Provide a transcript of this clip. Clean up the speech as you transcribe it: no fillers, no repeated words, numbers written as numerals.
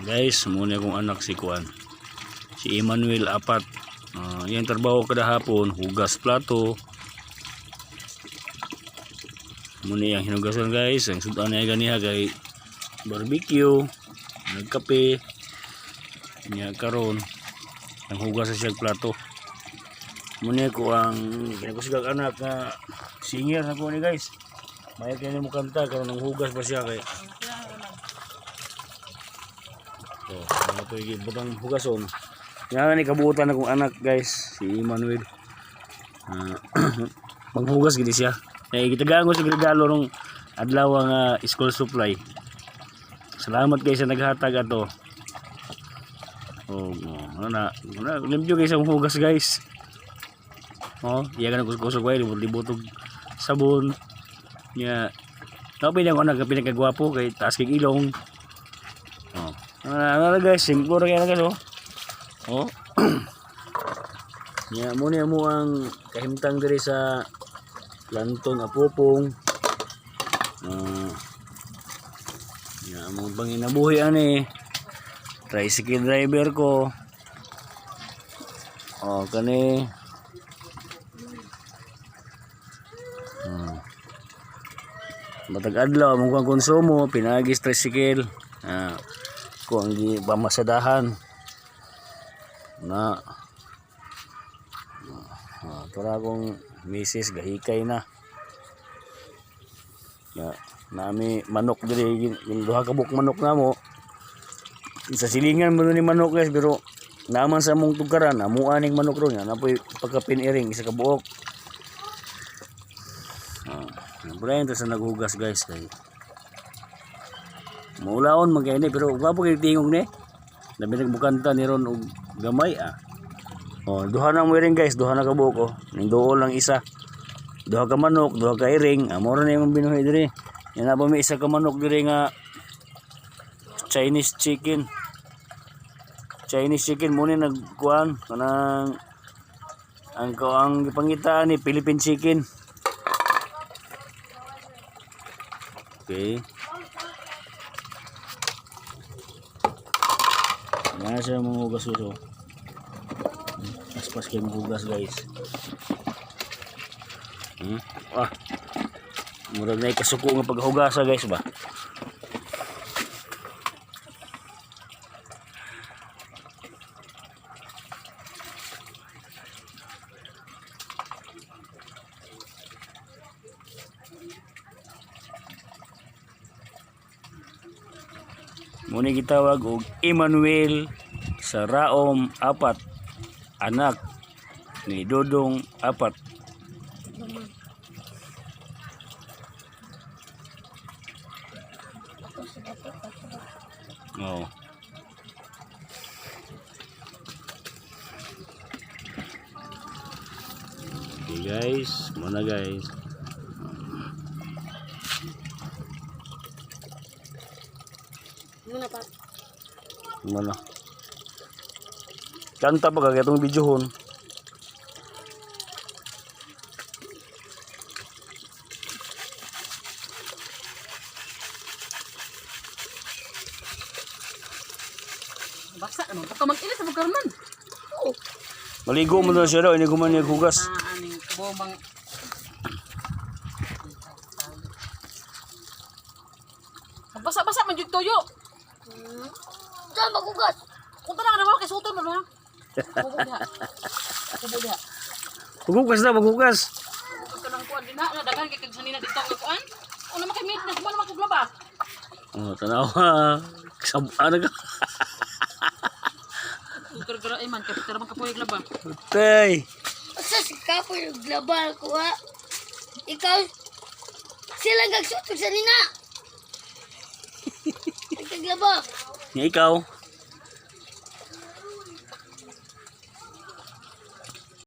Guys, muna akong anak si Kuan. Si Emmanuel apat. Yung trabaho kada hapon, hugas plato. Muna yung hinugasan guys. Ang sudan na ganiha kay barbecue, nagkape. Nya karon ang hugas sa siyang plato. Muna ko ang kinakusigang anak na singer na ko ni guys. May kaya mo kanta karon ang hugas ba siya kay. So, ano po yung butang hugason. Yan ni kabuutan akong anak guys, si Emmanuel. Panghugas gid siya. Kaya gitagaan ko sa regalo nung adlaw nga school supply. Salamat guys sa naghatag ato. Limpyo guys ang hugas guys. Iya kan kusog way libutog sabon. Nya, tapi yang anak pinakagwapo kay taas kay ilong. Ano guys, simple ra kaya guys Nya muna mo ang kahimtang diri sa lantong apupong. Nya mo panginabuhi ani. Tricycle driver ko. Kani. Matag adlaw mo kang konsumo, pinagis tricycle. Ko ang pamasadahan na para akong misis gahikay na nami manok diri duha ka buk manok namo sa silingan mo ni manok guys pero naman sa mong tugaran amo aning manok ron na poy pagkapiniring isa ka buok. Brain to sa naghugas guys kay maulaon magkaya pero gwapo kay tingog ni labi nagbukanta ni ron og gamay duha na mo ring guys, duha na ka buok ning duol lang isa, duha ka manok, duha ka iring amo ra na imong binuhi diri. Yan na pa may isa ka manok diri nga Chinese chicken mo ni nagkuan kanang ang gipangitaan ni Philippine chicken. Okay. Yan siya mga hugas uso. Paspas kayo mga hugas guys. Murag na ikasuko nga paghugasa guys ba. Muna gitawag og Emmanuel sa Raom apat, anak ni Dodong apat. Okay guys, muna guys. Mana? Kanta pa kaya itong videohon. Baksa ano? Baka mag-ilis sa bukarman. Maligo mo na siya daw, ini kuman niya hugas. Aning bomang. Basa-basa man jud toyo. Saan maghugas? Kung tanang naman kay suton mo ha. Maghugas na, maghugas. Kanang kuan din na daghan kay kanina dito ang kuan. Ano makimit na kuan makuglaba. Tanawa. Ano ka? Gara-gara ay man kapitara man kapoy glaba. Tay. Asa si kapoy glaba ko ha? Ikaw sila gagsutog sa nina. Nagkaglaba. Ikaw.